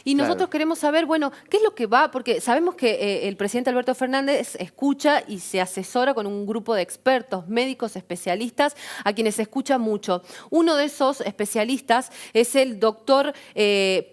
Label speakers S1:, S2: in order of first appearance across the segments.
S1: Y nosotros
S2: Claro.
S1: queremos saber, bueno, ¿qué es lo que va? Porque sabemos que el presidente Alberto Fernández escucha y se asesora con un grupo de expertos, médicos, especialistas, a quienes escucha mucho. Uno de esos especialistas es el doctor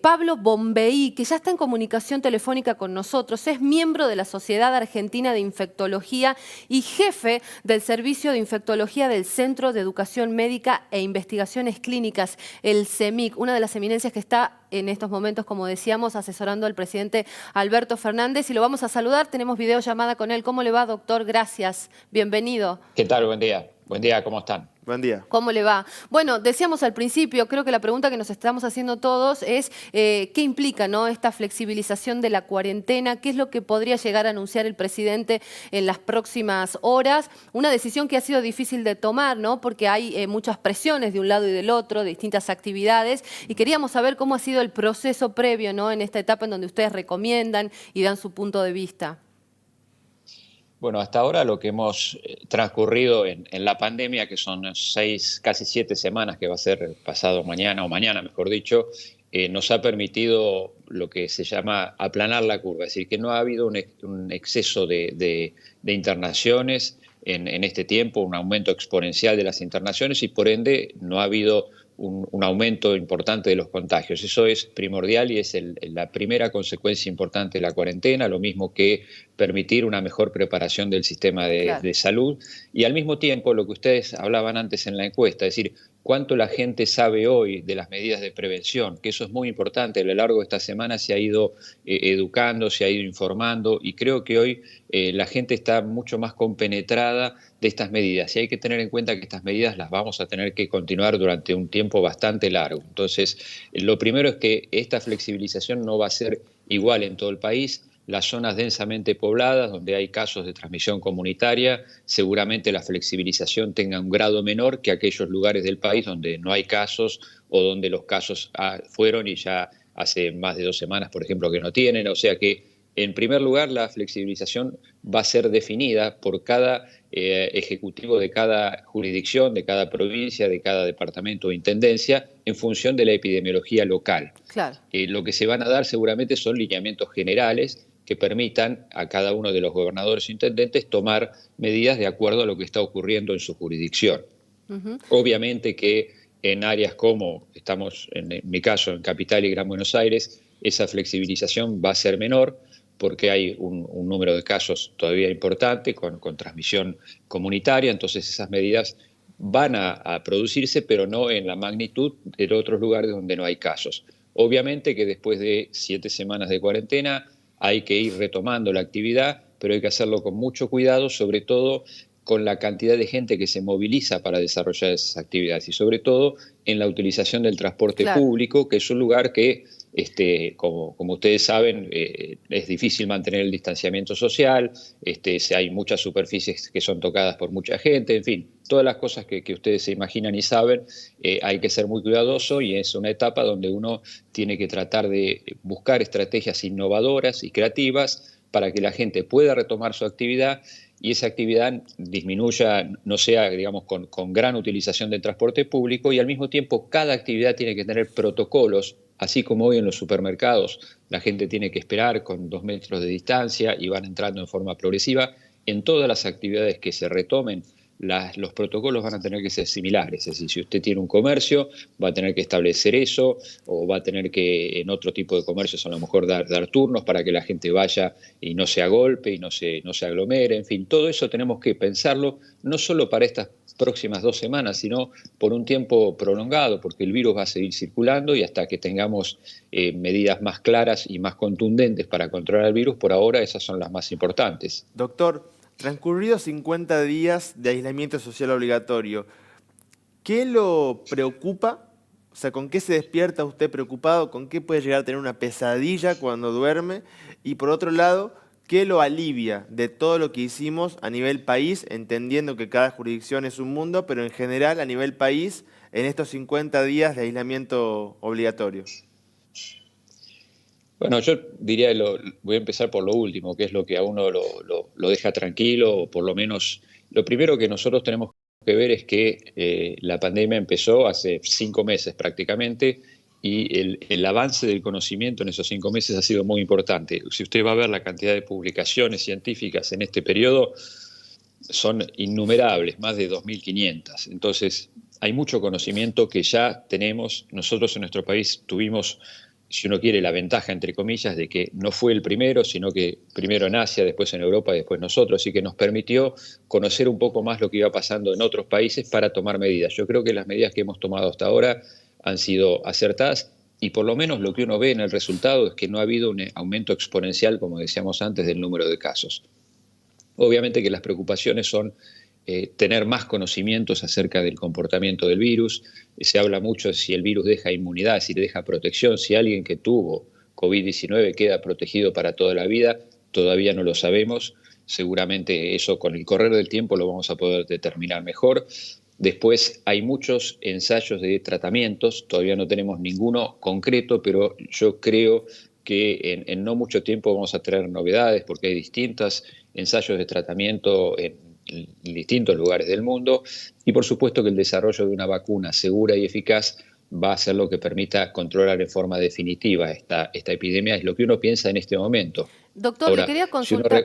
S1: Pablo Bombeí, que ya está en comunicación telefónica con nosotros. Es miembro de la Sociedad Argentina de Infectología y jefe del Servicio de Infectología del Centro de Educación Médica e Investigaciones Clínicas, el CEMIC, una de las eminencias que está en estos momentos, como decíamos, asesorando al presidente Alberto Fernández. Y lo vamos a saludar, tenemos videollamada con él. ¿Cómo le va, doctor? Gracias, bienvenido.
S3: ¿Qué tal? Buen día. Buen día, ¿cómo están?
S2: Buen día.
S1: ¿Cómo le va? Bueno, decíamos al principio, creo que la pregunta que nos estamos haciendo todos es ¿qué implica, no, esta flexibilización de la cuarentena? ¿Qué es lo que podría llegar a anunciar el presidente en las próximas horas? Una decisión que ha sido difícil de tomar, ¿no? Porque hay muchas presiones de un lado y del otro, de distintas actividades, y queríamos saber cómo ha sido el proceso previo, ¿no? En esta etapa en donde ustedes recomiendan y dan su punto de vista.
S3: Bueno, hasta ahora lo que hemos transcurrido en la pandemia, que son 6, casi 7 semanas, que va a ser pasado mañana, o mañana mejor dicho, nos ha permitido lo que se llama aplanar la curva, es decir, que no ha habido un exceso de internaciones en este tiempo, un aumento exponencial de las internaciones y por ende no ha habido un aumento importante de los contagios. Eso es primordial y es la primera consecuencia importante de la cuarentena, lo mismo que permitir una mejor preparación del sistema
S1: Claro.
S3: de salud y al mismo tiempo lo que ustedes hablaban antes en la encuesta, es decir, cuánto la gente sabe hoy de las medidas de prevención, que eso es muy importante. A lo largo de esta semana se ha ido educando, se ha ido informando y creo que hoy la gente está mucho más compenetrada de estas medidas y hay que tener en cuenta que estas medidas las vamos a tener que continuar durante un tiempo bastante largo. Entonces, lo primero es que esta flexibilización no va a ser igual en todo el país. Las zonas densamente pobladas, donde hay casos de transmisión comunitaria, seguramente la flexibilización tenga un grado menor que aquellos lugares del país donde no hay casos o donde los casos fueron y ya hace más de 2 semanas, por ejemplo, que no tienen. O sea que, en primer lugar, la flexibilización va a ser definida por cada ejecutivo de cada jurisdicción, de cada provincia, de cada departamento o intendencia, en función de la epidemiología local.
S1: Claro.
S3: Lo que se van a dar seguramente son lineamientos generales que permitan a cada uno de los gobernadores e intendentes tomar medidas de acuerdo a lo que está ocurriendo en su jurisdicción. Obviamente que en áreas como estamos, en mi caso, en Capital y Gran Buenos Aires, esa flexibilización va a ser menor porque hay un número de casos todavía importante con transmisión comunitaria, entonces esas medidas van a producirse, pero no en la magnitud de otros lugares donde no hay casos. Obviamente que después de 7 semanas de cuarentena hay que ir retomando la actividad, pero hay que hacerlo con mucho cuidado, sobre todo con la cantidad de gente que se moviliza para desarrollar esas actividades y sobre todo en la utilización del transporte
S1: Claro.
S3: público, que es un lugar que, como ustedes saben, es difícil mantener el distanciamiento social, hay muchas superficies que son tocadas por mucha gente, en fin, todas las cosas que ustedes se imaginan y saben, hay que ser muy cuidadoso y es una etapa donde uno tiene que tratar de buscar estrategias innovadoras y creativas para que la gente pueda retomar su actividad y esa actividad disminuya, no sea, digamos, con gran utilización del transporte público y al mismo tiempo cada actividad tiene que tener protocolos, así como hoy en los supermercados la gente tiene que esperar con 2 metros de distancia y van entrando en forma progresiva. En todas las actividades que se retomen, los protocolos van a tener que ser similares, es decir, si usted tiene un comercio, va a tener que establecer eso, o va a tener que en otro tipo de comercios a lo mejor dar turnos para que la gente vaya y no se agolpe y no se aglomere, en fin, todo eso tenemos que pensarlo, no solo para estas próximas 2 semanas, sino por un tiempo prolongado, porque el virus va a seguir circulando y hasta que tengamos medidas más claras y más contundentes para controlar el virus, por ahora esas son las más importantes.
S2: Doctor, transcurridos 50 días de aislamiento social obligatorio, ¿qué lo preocupa? O sea, ¿con qué se despierta usted preocupado? ¿Con qué puede llegar a tener una pesadilla cuando duerme? Y por otro lado, ¿qué lo alivia de todo lo que hicimos a nivel país, entendiendo que cada jurisdicción es un mundo, pero en general a nivel país en estos 50 días de aislamiento obligatorio?
S3: Bueno, yo diría, voy a empezar por lo último, que es lo que a uno lo deja tranquilo, o por lo menos lo primero que nosotros tenemos que ver es que la pandemia empezó hace 5 meses prácticamente y el avance del conocimiento en esos 5 meses ha sido muy importante. Si usted va a ver la cantidad de publicaciones científicas en este periodo, son innumerables, más de 2.500. Entonces, hay mucho conocimiento que ya tenemos. Nosotros en nuestro país tuvimos, si uno quiere, la ventaja, entre comillas, de que no fue el primero, sino que primero en Asia, después en Europa y después nosotros, y que nos permitió conocer un poco más lo que iba pasando en otros países para tomar medidas. Yo creo que las medidas que hemos tomado hasta ahora han sido acertadas y por lo menos lo que uno ve en el resultado es que no ha habido un aumento exponencial, como decíamos antes, del número de casos. Obviamente que las preocupaciones son tener más conocimientos acerca del comportamiento del virus. Se habla mucho de si el virus deja inmunidad, si deja protección, si alguien que tuvo COVID-19 queda protegido para toda la vida. Todavía no lo sabemos. Seguramente eso con el correr del tiempo lo vamos a poder determinar mejor. Después hay muchos ensayos de tratamientos, todavía no tenemos ninguno concreto, pero yo creo que en no mucho tiempo vamos a tener novedades porque hay distintos ensayos de tratamiento en distintos lugares del mundo y por supuesto que el desarrollo de una vacuna segura y eficaz va a ser lo que permita controlar en forma definitiva esta epidemia, es lo que uno piensa en este momento.
S1: Doctor, le
S3: Ahora,
S1: quería
S3: si uno
S1: consultar.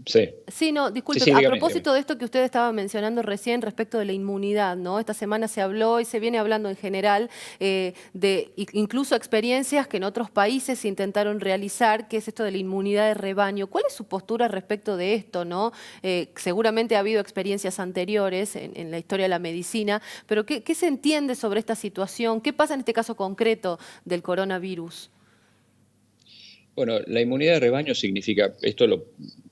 S3: sí.
S1: Sí, no, disculpe,
S3: Sí,
S1: a
S3: dígame.
S1: propósito de esto que usted estaba mencionando recién respecto de la inmunidad, ¿no? Esta semana se habló y se viene hablando en general de incluso experiencias que en otros países se intentaron realizar, que es esto de la inmunidad de rebaño. ¿Cuál es su postura respecto de esto, no? Seguramente ha habido experiencias anteriores en la historia de la medicina, pero ¿qué se entiende sobre esta situación? ¿Qué pasa en este caso concreto del coronavirus?
S3: Bueno, la inmunidad de rebaño significa,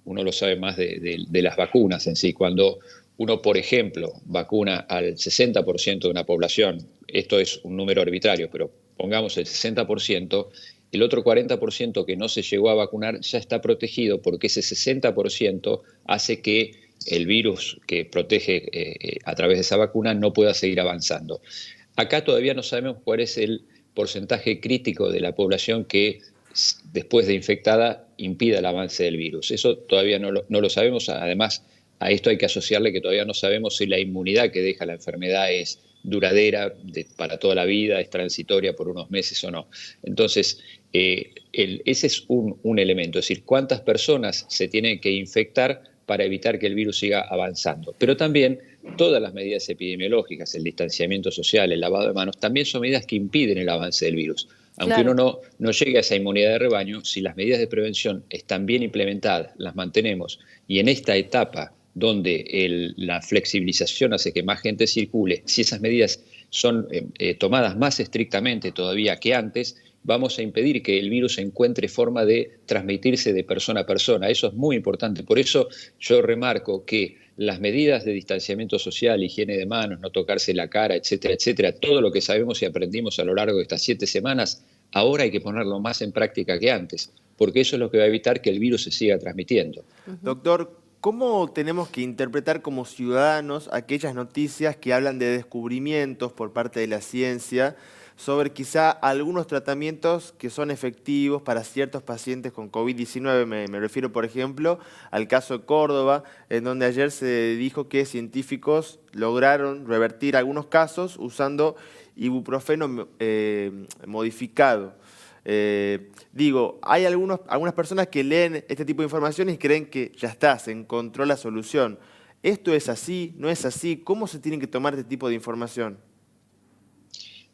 S3: uno lo sabe más de las vacunas en sí, cuando uno, por ejemplo, vacuna al 60% de una población, esto es un número arbitrario, pero pongamos el 60%, el otro 40% que no se llegó a vacunar ya está protegido porque ese 60% hace que el virus que protege a través de esa vacuna no pueda seguir avanzando. Acá todavía no sabemos cuál es el porcentaje crítico de la población que después de infectada impida el avance del virus. Eso todavía no lo sabemos. Además, a esto hay que asociarle que todavía no sabemos si la inmunidad que deja la enfermedad es duradera para toda la vida, es transitoria por unos meses o no. Entonces, ese es un elemento, es decir, cuántas personas se tienen que infectar para evitar que el virus siga avanzando. Pero también todas las medidas epidemiológicas, el distanciamiento social, el lavado de manos, también son medidas que impiden el avance del virus. Aunque
S1: Claro.
S3: uno no llegue a esa inmunidad de rebaño, si las medidas de prevención están bien implementadas, las mantenemos, y en esta etapa donde la flexibilización hace que más gente circule, si esas medidas son tomadas más estrictamente todavía que antes, vamos a impedir que el virus encuentre forma de transmitirse de persona a persona. Eso es muy importante. Por eso yo remarco que las medidas de distanciamiento social, higiene de manos, no tocarse la cara, etcétera, etcétera, todo lo que sabemos y aprendimos a lo largo de estas 7 semanas, ahora hay que ponerlo más en práctica que antes, porque eso es lo que va a evitar que el virus se siga transmitiendo.
S2: Doctor, ¿cómo tenemos que interpretar como ciudadanos aquellas noticias que hablan de descubrimientos por parte de la ciencia sobre quizá algunos tratamientos que son efectivos para ciertos pacientes con COVID-19? Me refiero, por ejemplo, al caso de Córdoba, en donde ayer se dijo que científicos lograron revertir algunos casos usando ibuprofeno modificado. Hay algunas personas que leen este tipo de información y creen que ya está, se encontró la solución. ¿Esto es así? ¿No es así? ¿Cómo se tienen que tomar este tipo de información?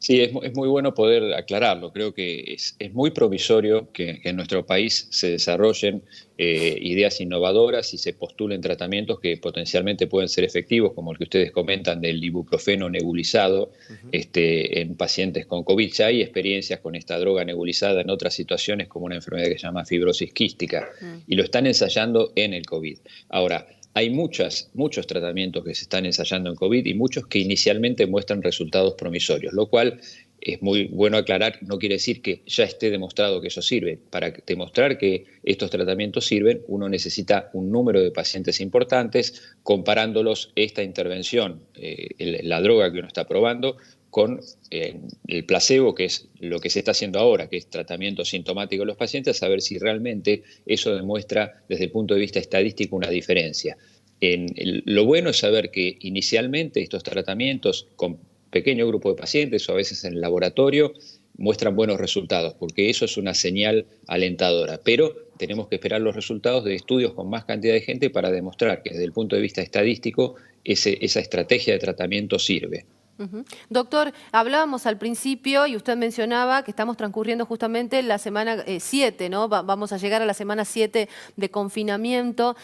S3: Sí, es muy bueno poder aclararlo. Creo que es muy provisorio que en nuestro país se desarrollen ideas innovadoras y se postulen tratamientos que potencialmente pueden ser efectivos, como el que ustedes comentan del ibuprofeno nebulizado en pacientes con COVID. Ya hay experiencias con esta droga nebulizada en otras situaciones, como una enfermedad que se llama fibrosis quística, y lo están ensayando en el COVID. Ahora, hay muchos tratamientos que se están ensayando en COVID y muchos que inicialmente muestran resultados promisorios, lo cual es muy bueno aclarar, no quiere decir que ya esté demostrado que eso sirve. Para demostrar que estos tratamientos sirven, uno necesita un número de pacientes importantes, comparándolos esta intervención, la droga que uno está probando, con el placebo, que es lo que se está haciendo ahora, que es tratamiento sintomático de los pacientes, a ver si realmente eso demuestra desde el punto de vista estadístico una diferencia. Lo bueno es saber que inicialmente estos tratamientos con pequeño grupo de pacientes o a veces en el laboratorio muestran buenos resultados, porque eso es una señal alentadora. Pero tenemos que esperar los resultados de estudios con más cantidad de gente para demostrar que desde el punto de vista estadístico esa estrategia de tratamiento sirve.
S1: Ujú. Doctor, hablábamos al principio y usted mencionaba que estamos transcurriendo justamente la semana 7, ¿no? Vamos a llegar a la semana 7 de confinamiento.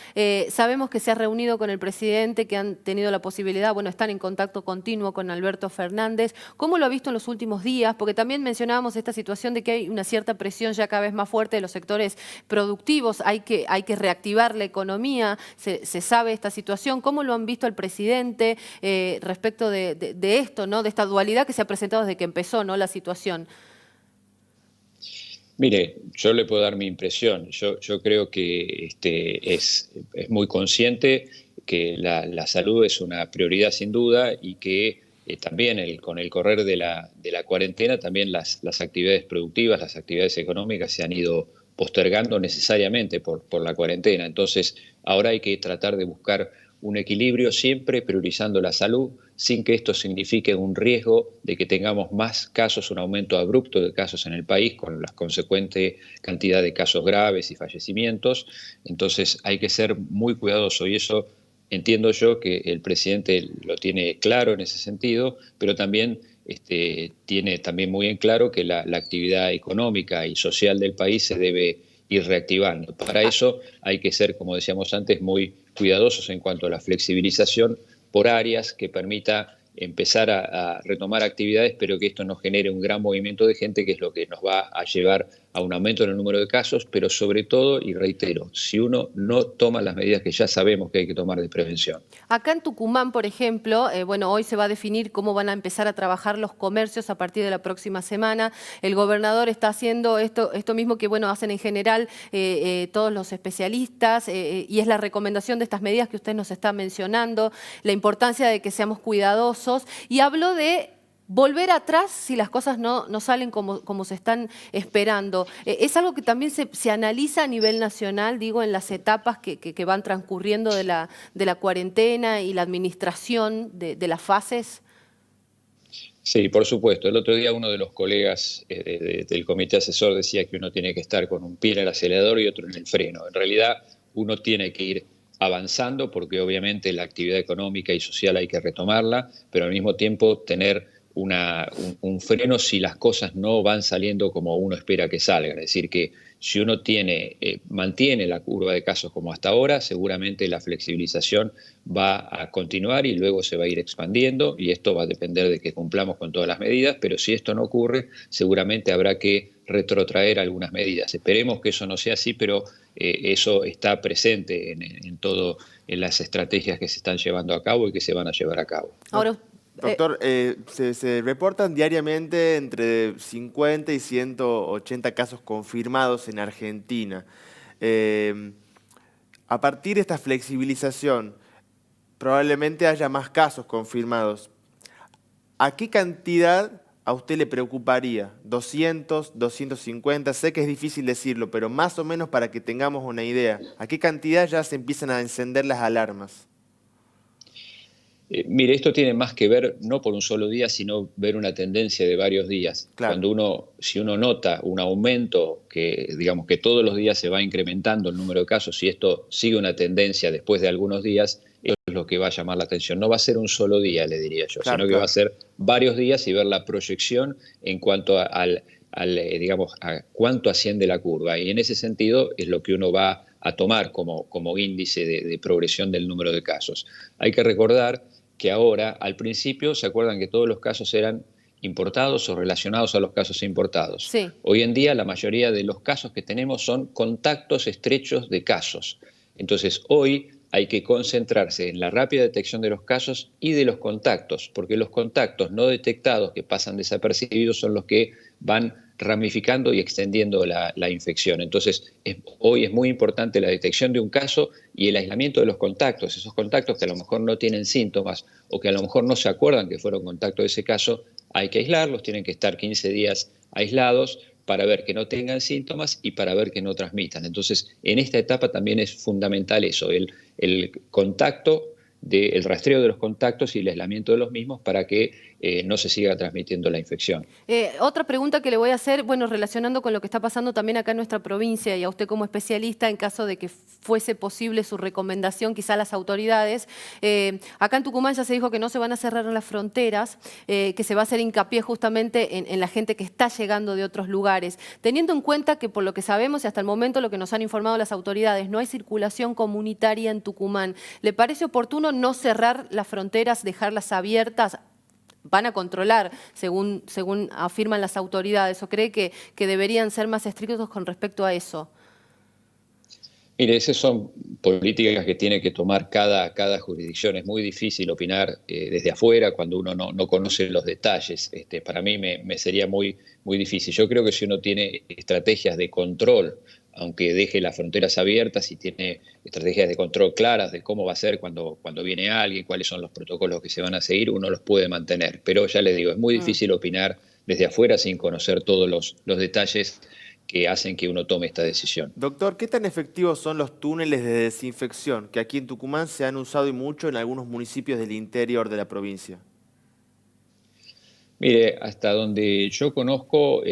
S1: Sabemos que se ha reunido con el presidente, que han tenido la posibilidad, bueno, están en contacto continuo con Alberto Fernández. ¿Cómo lo ha visto en los últimos días? Porque también mencionábamos esta situación de que hay una cierta presión ya cada vez más fuerte de los sectores productivos. Hay que reactivar la economía. Se sabe esta situación. ¿Cómo lo han visto el presidente respecto de esto, ¿no? De esta dualidad que se ha presentado desde que empezó, ¿no? La situación.
S3: Mire, yo le puedo dar mi impresión. Yo creo que es muy consciente que la salud es una prioridad sin duda y que también con el correr de la cuarentena también las actividades productivas, las actividades económicas se han ido postergando necesariamente por la cuarentena. Entonces, ahora hay que tratar de buscar un equilibrio siempre priorizando la salud, sin que esto signifique un riesgo de que tengamos más casos, un aumento abrupto de casos en el país, con la consecuente cantidad de casos graves y fallecimientos. Entonces hay que ser muy cuidadoso y eso entiendo yo que el presidente lo tiene claro en ese sentido, pero también tiene también muy en claro que la actividad económica y social del país se debe ir reactivando. Para eso hay que ser, como decíamos antes, muy cuidadosos en cuanto a la flexibilización por áreas que permita empezar a retomar actividades, pero que esto no genere un gran movimiento de gente, que es lo que nos va a llevar a un aumento en el número de casos, pero sobre todo, y reitero, si uno no toma las medidas que ya sabemos que hay que tomar de prevención.
S1: Acá en Tucumán, por ejemplo, bueno, hoy se va a definir cómo van a empezar a trabajar los comercios a partir de la próxima semana. El gobernador está haciendo esto mismo que, bueno, hacen en general todos los especialistas y es la recomendación de estas medidas que usted nos está mencionando, la importancia de que seamos cuidadosos y habló de volver atrás si las cosas no salen como se están esperando. Es algo que también se analiza a nivel nacional, digo, en las etapas que van transcurriendo de la cuarentena y la administración de las fases.
S3: Sí, por supuesto. El otro día uno de los colegas del comité asesor decía que uno tiene que estar con un pie en el acelerador y otro en el freno. En realidad uno tiene que ir avanzando porque obviamente la actividad económica y social hay que retomarla, pero al mismo tiempo tener un freno si las cosas no van saliendo como uno espera que salgan. Es decir, que si uno mantiene la curva de casos como hasta ahora, seguramente la flexibilización va a continuar y luego se va a ir expandiendo y esto va a depender de que cumplamos con todas las medidas, pero si esto no ocurre, seguramente habrá que retrotraer algunas medidas. Esperemos que eso no sea así, pero eso está presente en las estrategias que se están llevando a cabo y que se van a llevar a cabo.
S1: Ahora,
S2: Doctor, se reportan diariamente entre 50 y 180 casos confirmados en Argentina. A partir de esta flexibilización, probablemente haya más casos confirmados. ¿A qué cantidad a usted le preocuparía? ¿200, 250? Sé que es difícil decirlo, pero más o menos para que tengamos una idea. ¿A qué cantidad ya se empiezan a encender las alarmas?
S3: Mire, esto tiene más que ver no por un solo día, sino ver una tendencia de varios días.
S2: Claro.
S3: Si uno nota un aumento que, digamos, que todos los días se va incrementando el número de casos, si esto sigue una tendencia después de algunos días, eso es lo que va a llamar la atención. No va a ser un solo día, le diría yo,
S2: Claro,
S3: sino que va a ser varios días y ver la proyección en cuanto digamos, a cuánto asciende la curva. Y en ese sentido es lo que uno va a tomar como índice de progresión del número de casos. Hay que recordar que ahora, al principio, ¿se acuerdan que todos los casos eran importados o relacionados a los casos importados?
S1: sí.
S3: Hoy en día la mayoría de los casos que tenemos son contactos estrechos de casos. Entonces, hoy hay que concentrarse en la rápida detección de los casos y de los contactos, porque los contactos no detectados que pasan desapercibidos son los que van ramificando y extendiendo la infección. Entonces, hoy es muy importante la detección de un caso y el aislamiento de los contactos. Esos contactos que a lo mejor no tienen síntomas o que a lo mejor no se acuerdan que fueron contacto de ese caso, hay que aislarlos, tienen que estar 15 días aislados para ver que no tengan síntomas y para ver que no transmitan. Entonces, en esta etapa también es fundamental eso, el contacto del rastreo de los contactos y el aislamiento de los mismos para que no se siga transmitiendo la infección.
S1: Otra pregunta que le voy a hacer, bueno, relacionando con lo que está pasando también acá en nuestra provincia y a usted como especialista, en caso de que fuese posible su recomendación quizá a las autoridades, acá en Tucumán ya se dijo que no se van a cerrar las fronteras, que se va a hacer hincapié justamente en la gente que está llegando de otros lugares. Teniendo en cuenta que por lo que sabemos y hasta el momento lo que nos han informado las autoridades, no hay circulación comunitaria en Tucumán, ¿le parece oportuno no cerrar las fronteras, dejarlas abiertas? Van a controlar, según afirman las autoridades, o cree que deberían ser más estrictos con respecto a eso.
S3: Mire, esas son políticas que tiene que tomar cada jurisdicción. Es muy difícil opinar desde afuera cuando uno no conoce los detalles. Para mí me sería muy difícil. Yo creo que si uno tiene estrategias de control, aunque deje las fronteras abiertas y tiene estrategias de control claras de cómo va a ser cuando viene alguien, cuáles son los protocolos que se van a seguir, uno los puede mantener. Pero ya les digo, es muy difícil opinar desde afuera sin conocer todos los detalles que hacen que uno tome esta decisión.
S2: Doctor, ¿qué tan efectivos son los túneles de desinfección que aquí en Tucumán se han usado y mucho en algunos municipios del interior de la provincia?
S3: Mire, hasta donde yo conozco,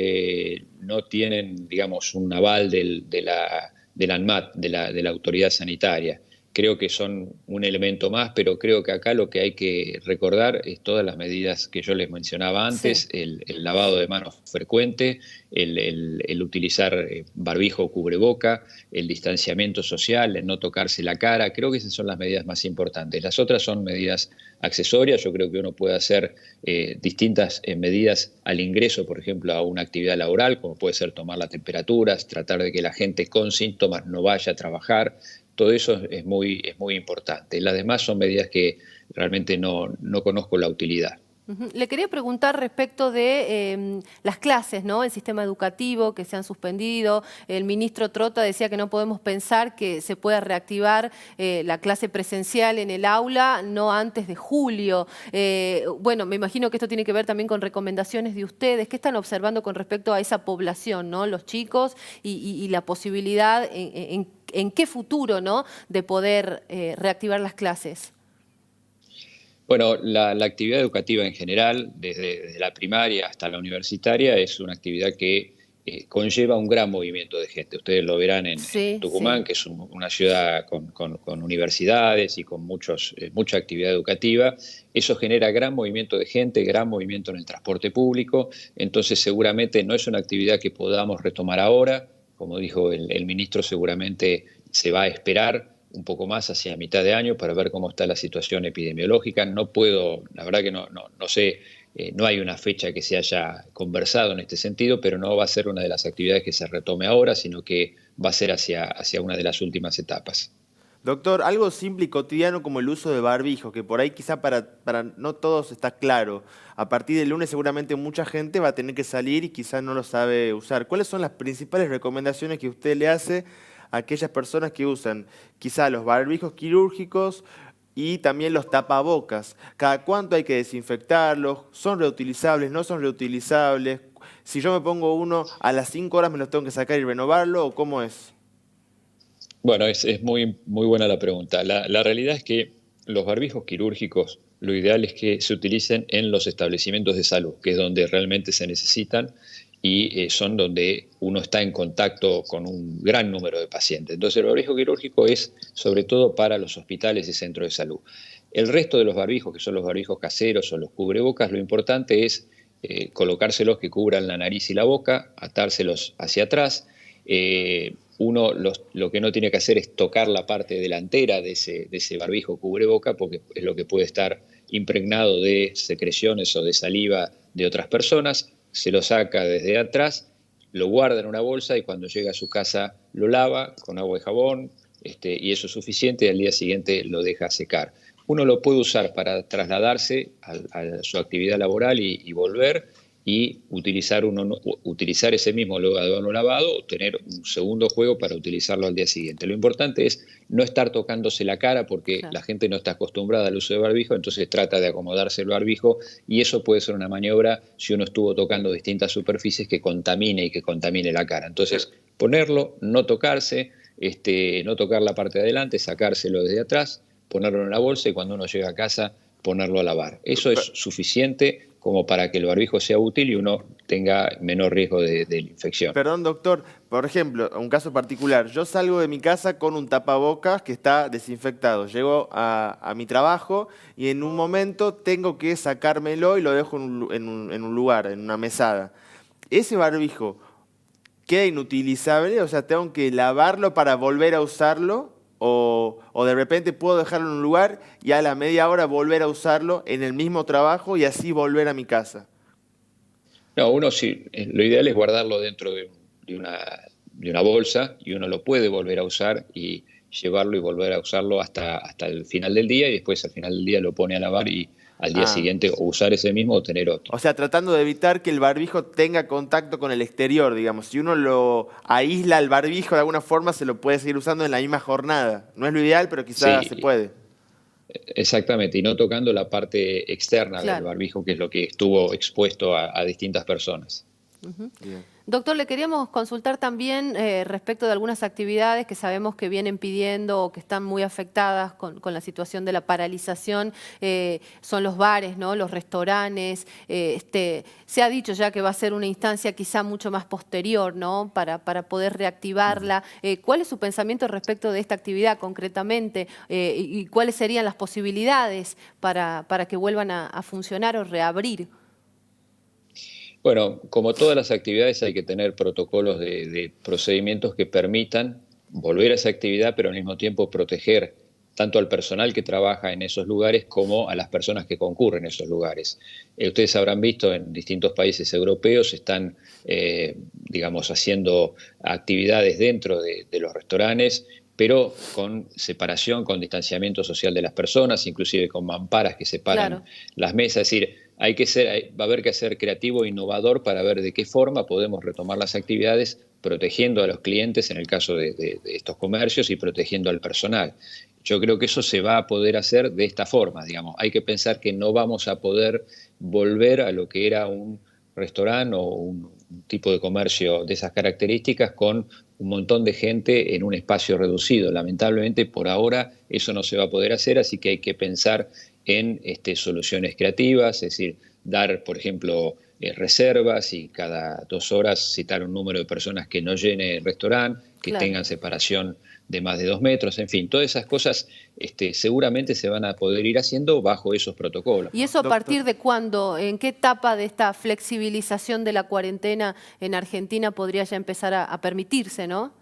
S3: no tienen, digamos, un aval del ANMAT, de la autoridad sanitaria. Creo que son un elemento más, pero creo que acá lo que hay que recordar es todas las medidas que yo les mencionaba antes, sí. El lavado de manos frecuente, el utilizar barbijo o cubreboca, el distanciamiento social, el no tocarse la cara. Creo que esas son las medidas más importantes. Las otras son medidas accesorias. Yo creo que uno puede hacer distintas medidas al ingreso, por ejemplo, a una actividad laboral, como puede ser tomar las temperaturas, tratar de que la gente con síntomas no vaya a trabajar. Todo eso es muy importante. Las demás son medidas que realmente no conozco la utilidad.
S1: Le quería preguntar respecto de las clases, ¿no? El sistema educativo que se han suspendido. El ministro Trota decía que no podemos pensar que se pueda reactivar la clase presencial en el aula no antes de julio. Bueno, me imagino que esto tiene que ver también con recomendaciones de ustedes. ¿Qué están observando con respecto a esa población, ¿no? Los chicos y la posibilidad en qué futuro, ¿no? De poder reactivar las clases.
S3: Bueno, la actividad educativa en general, desde la primaria hasta la universitaria, es una actividad que conlleva un gran movimiento de gente. Ustedes lo verán en Tucumán, sí. Que es una ciudad con universidades y con mucha actividad educativa. Eso genera gran movimiento de gente, gran movimiento en el transporte público. Entonces, seguramente no es una actividad que podamos retomar ahora. Como dijo el ministro, seguramente se va a esperar un poco más hacia mitad de año para ver cómo está la situación epidemiológica. No puedo, la verdad que no sé, no hay una fecha que se haya conversado en este sentido, pero no va a ser una de las actividades que se retome ahora, sino que va a ser hacia una de las últimas etapas.
S2: Doctor, algo simple y cotidiano como el uso de barbijo, que por ahí quizá para no todos está claro. A partir del lunes seguramente mucha gente va a tener que salir y quizá no lo sabe usar. ¿Cuáles son las principales recomendaciones que usted le hace a aquellas personas que usan quizá los barbijos quirúrgicos y también los tapabocas? ¿Cada cuánto hay que desinfectarlos? ¿Son reutilizables? ¿No son reutilizables? Si yo me pongo uno, a las 5 horas me los tengo que sacar y renovarlo, ¿o cómo es?
S3: Bueno, es muy buena la pregunta. La realidad es que los barbijos quirúrgicos, lo ideal es que se utilicen en los establecimientos de salud, que es donde realmente se necesitan y son donde uno está en contacto con un gran número de pacientes. Entonces el barbijo quirúrgico es sobre todo para los hospitales y centros de salud. El resto de los barbijos, que son los barbijos caseros o los cubrebocas, lo importante es colocárselos que cubran la nariz y la boca, atárselos hacia atrás. Uno lo que no tiene que hacer es tocar la parte delantera de ese barbijo cubreboca, porque es lo que puede estar impregnado de secreciones o de saliva de otras personas. Se lo saca desde atrás, lo guarda en una bolsa y cuando llega a su casa lo lava con agua y jabón, y eso es suficiente, y al día siguiente lo deja secar. Uno lo puede usar para trasladarse a su actividad laboral y volver, y utilizar ese mismo luego de haberlo lavado, o tener un segundo juego para utilizarlo al día siguiente. Lo importante es no estar tocándose la cara porque claro, la gente no está acostumbrada al uso de barbijo, entonces trata de acomodarse el barbijo y eso puede ser una maniobra si uno estuvo tocando distintas superficies que contamine la cara. Entonces ponerlo, no tocarse, no tocar la parte de adelante, sacárselo desde atrás, ponerlo en una bolsa y cuando uno llega a casa ponerlo a lavar. Eso es suficiente como para que el barbijo sea útil y uno tenga menor riesgo de infección.
S2: Perdón, doctor, por ejemplo, un caso particular, yo salgo de mi casa con un tapabocas que está desinfectado, llego a mi trabajo y en un momento tengo que sacármelo y lo dejo en un lugar, en una mesada. Ese barbijo queda inutilizable, o sea, tengo que lavarlo para volver a usarlo, o de repente puedo dejarlo en un lugar y a la media hora volver a usarlo en el mismo trabajo y así volver a mi casa.
S3: No, uno sí, lo ideal es guardarlo dentro de una bolsa y uno lo puede volver a usar y llevarlo y volver a usarlo hasta el final del día y después al final del día lo pone a lavar y al día
S2: Ah,
S3: siguiente o usar ese mismo o tener otro.
S2: o sea, tratando de evitar que el barbijo tenga contacto con el exterior, digamos. Si uno lo aísla al barbijo de alguna forma, se lo puede seguir usando en la misma jornada. No es lo ideal, pero quizás se
S3: Sí,
S2: puede.
S3: exactamente, y no tocando la parte externa del
S1: Claro.
S3: barbijo, que es lo que estuvo expuesto a distintas personas.
S2: Bien.
S1: Doctor, le queríamos consultar también respecto de algunas actividades que sabemos que vienen pidiendo o que están muy afectadas con la situación de la paralización. Son los bares, ¿no? Los restaurantes. Se ha dicho ya que va a ser una instancia quizá mucho más posterior, ¿no? Para poder reactivarla. ¿Cuál es su pensamiento respecto de esta actividad concretamente? Y cuáles serían las posibilidades para que vuelvan a funcionar o reabrir?
S3: Bueno, como todas las actividades hay que tener protocolos de procedimientos que permitan volver a esa actividad, pero al mismo tiempo proteger tanto al personal que trabaja en esos lugares como a las personas que concurren a esos lugares. Ustedes habrán visto en distintos países europeos están, digamos, haciendo actividades dentro de los restaurantes, pero con separación, con distanciamiento social de las personas, inclusive con mamparas que separan
S1: Claro.
S3: las mesas. Es decir, va a haber que ser creativo e innovador para ver de qué forma podemos retomar las actividades protegiendo a los clientes en el caso de estos comercios y protegiendo al personal. Yo creo que eso se va a poder hacer de esta forma, digamos. Hay que pensar que no vamos a poder volver a lo que era un restaurante o un tipo de comercio de esas características con un montón de gente en un espacio reducido. Lamentablemente, por ahora eso no se va a poder hacer, así que hay que pensar en soluciones creativas, es decir, dar, por ejemplo, reservas y cada 2 horas citar un número de personas que no llene el restaurante, que
S1: Claro.
S3: tengan separación de más de 2 metros, en fin, todas esas cosas seguramente se van a poder ir haciendo bajo esos protocolos,
S1: ¿Y
S3: ¿no?
S1: eso a
S2: Doctor.
S1: partir de cuándo? ¿En qué etapa de esta flexibilización de la cuarentena en Argentina podría ya empezar a permitirse, no?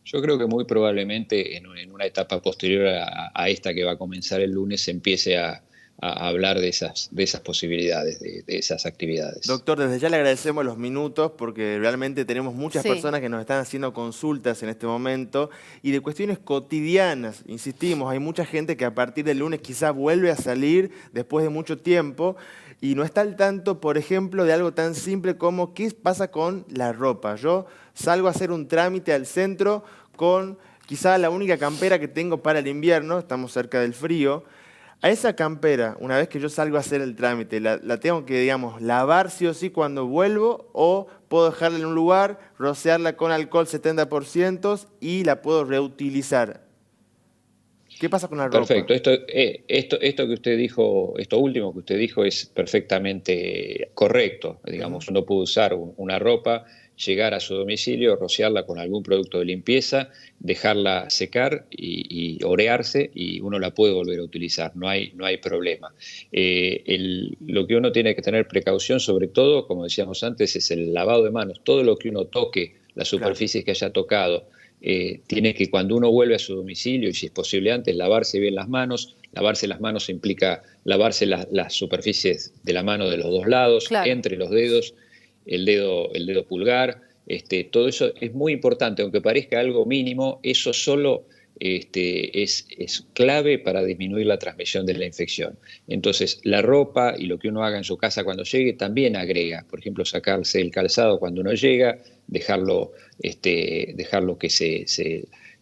S3: Yo creo que muy probablemente en una etapa posterior a esta que va a comenzar el lunes se empiece a hablar de esas posibilidades, de esas actividades.
S2: Doctor, desde ya le agradecemos los minutos porque realmente tenemos muchas
S1: Sí.
S2: personas que nos están haciendo consultas en este momento y de cuestiones cotidianas. Insistimos, hay mucha gente que a partir del lunes quizá vuelve a salir después de mucho tiempo y no está al tanto, por ejemplo, de algo tan simple como qué pasa con la ropa. Yo salgo a hacer un trámite al centro con quizá la única campera que tengo para el invierno, estamos cerca del frío. A esa campera, una vez que yo salgo a hacer el trámite, la tengo que, digamos, lavar sí o sí cuando vuelvo o puedo dejarla en un lugar, rociarla con alcohol 70% y la puedo reutilizar. ¿Qué pasa con la ropa?
S3: Perfecto. Esto que usted dijo, esto último que usted dijo es perfectamente correcto.
S2: Ujú.
S3: Digamos, uno puede usar una ropa, llegar a su domicilio, rociarla con algún producto de limpieza, dejarla secar y orearse y uno la puede volver a utilizar. No hay problema. Lo que uno tiene que tener precaución, sobre todo, como decíamos antes, es el lavado de manos. Todo lo que uno toque, las
S2: Claro.
S3: superficies que haya tocado, tiene que cuando uno vuelve a su domicilio y si es posible antes lavarse bien las manos. Lavarse las manos implica lavarse las superficies de la mano de los dos lados,
S1: Claro.
S3: entre los dedos, el dedo pulgar. Todo eso es muy importante, aunque parezca algo mínimo, eso solo es clave para disminuir la transmisión de la infección. Entonces, la ropa y lo que uno haga en su casa cuando llegue también agrega, por ejemplo, sacarse el calzado cuando uno llega, dejarlo que se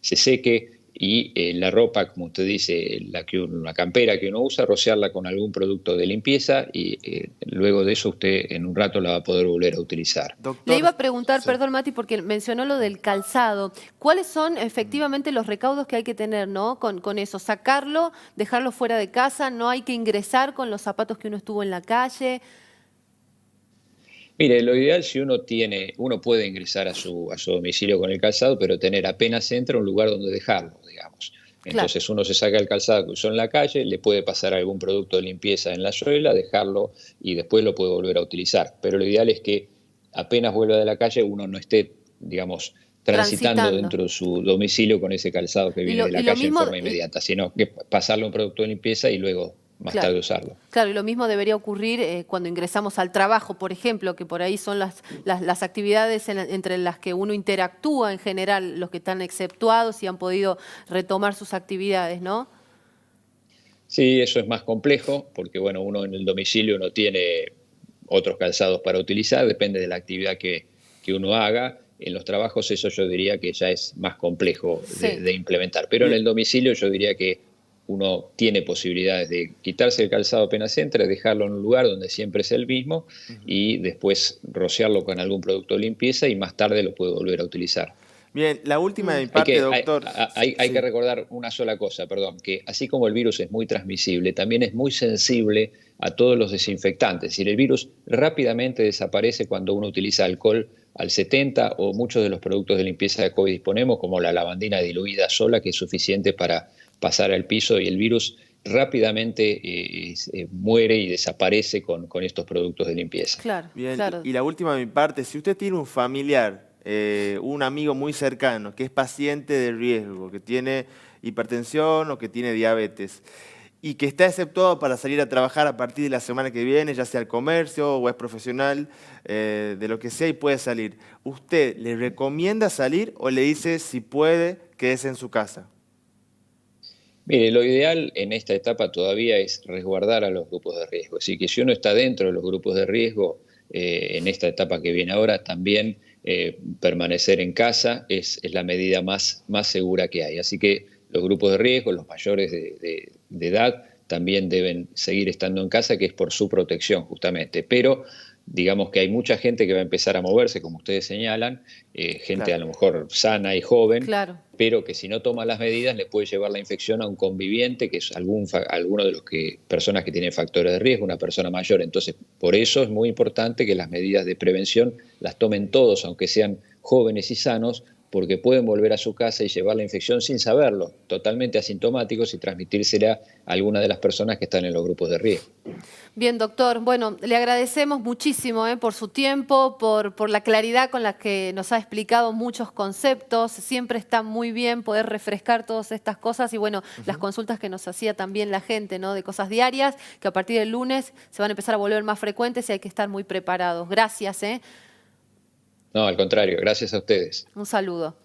S3: seque, y la ropa, como usted dice, la campera que uno usa, rociarla con algún producto de limpieza y luego de eso usted en un rato la va a poder volver a utilizar.
S1: Le
S2: Doctor,
S1: iba a preguntar,
S2: sí.
S1: perdón Mati, porque mencionó lo del calzado. ¿Cuáles son efectivamente los recaudos que hay que tener, ¿no? Con eso, sacarlo, dejarlo fuera de casa, no hay que ingresar con los zapatos que uno estuvo en la calle.
S3: Mire, lo ideal si uno puede ingresar a su domicilio con el calzado, pero tener apenas entra un lugar donde dejarlo, digamos.
S1: Claro,
S3: Entonces uno se saca el calzado que usó en la calle, le puede pasar algún producto de limpieza en la suela, dejarlo y después lo puede volver a utilizar. Pero lo ideal es que apenas vuelva de la calle uno no esté, digamos, transitando
S1: transitando.
S3: dentro de su domicilio con ese calzado que viene de
S1: Y
S3: la
S1: lo
S3: calle en
S1: mismo,
S3: forma inmediata, sino que pasarle un producto de limpieza y luego más
S1: claro.
S3: tarde usarlo.
S1: Claro, y lo mismo debería ocurrir cuando ingresamos al trabajo, por ejemplo, que por ahí son las actividades entre las que uno interactúa en general, los que están exceptuados y han podido retomar sus actividades, ¿no?
S3: Sí, eso es más complejo porque bueno, uno en el domicilio no tiene otros calzados para utilizar, depende de la actividad que uno haga. En los trabajos eso yo diría que ya es más complejo
S1: Sí.
S3: de implementar, pero en
S2: Bien.
S3: el domicilio yo diría que uno tiene posibilidades de quitarse el calzado apenas entre, dejarlo en un lugar donde siempre es el mismo
S2: Ujú.
S3: y después rociarlo con algún producto de limpieza y más tarde lo puede volver a utilizar.
S2: Bien, la última de
S1: Mm.
S2: mi parte, doctor.
S3: Hay que
S2: Sí.
S3: recordar una sola cosa, perdón, que así como el virus es muy transmisible, también es muy sensible a todos los desinfectantes. Es decir, el virus rápidamente desaparece cuando uno utiliza alcohol al 70 o muchos de los productos de limpieza de COVID disponemos, como la lavandina diluida sola, que es suficiente para pasar al piso y el virus rápidamente muere y desaparece con estos productos de limpieza.
S1: Claro,
S2: Bien,
S1: claro.
S2: y la última de mi parte, si usted tiene un familiar, un amigo muy cercano que es paciente de riesgo, que tiene hipertensión o que tiene diabetes y que está exceptuado para salir a trabajar a partir de la semana que viene, ya sea al comercio o es profesional, de lo que sea y puede salir, ¿usted le recomienda salir o le dice si puede, quédese en su casa?
S3: Mire, lo ideal en esta etapa todavía es resguardar a los grupos de riesgo. Así que si uno está dentro de los grupos de riesgo, en esta etapa que viene ahora, también permanecer en casa es la medida más segura que hay. Así que los grupos de riesgo, los mayores de edad, también deben seguir estando en casa, que es por su protección justamente. Pero digamos que hay mucha gente que va a empezar a moverse, como ustedes señalan, gente a
S2: Claro,
S3: lo mejor sana y joven,
S1: Claro.
S3: pero que si no toma las medidas le puede llevar la infección a un conviviente, que es alguno de los personas que tienen factores de riesgo, una persona mayor. Entonces, por eso es muy importante que las medidas de prevención las tomen todos, aunque sean jóvenes y sanos, porque pueden volver a su casa y llevar la infección sin saberlo, totalmente asintomáticos y transmitírsela a alguna de las personas que están en los grupos de riesgo.
S1: Bien, doctor. Bueno, le agradecemos muchísimo por su tiempo, por la claridad con la que nos ha explicado muchos conceptos. Siempre está muy bien poder refrescar todas estas cosas y bueno, las consultas que nos hacía también la gente, ¿no? De cosas diarias, que a partir del lunes se van a empezar a volver más frecuentes y hay que estar muy preparados. Gracias, ¿eh?
S3: No, al contrario, gracias a ustedes.
S1: Un saludo.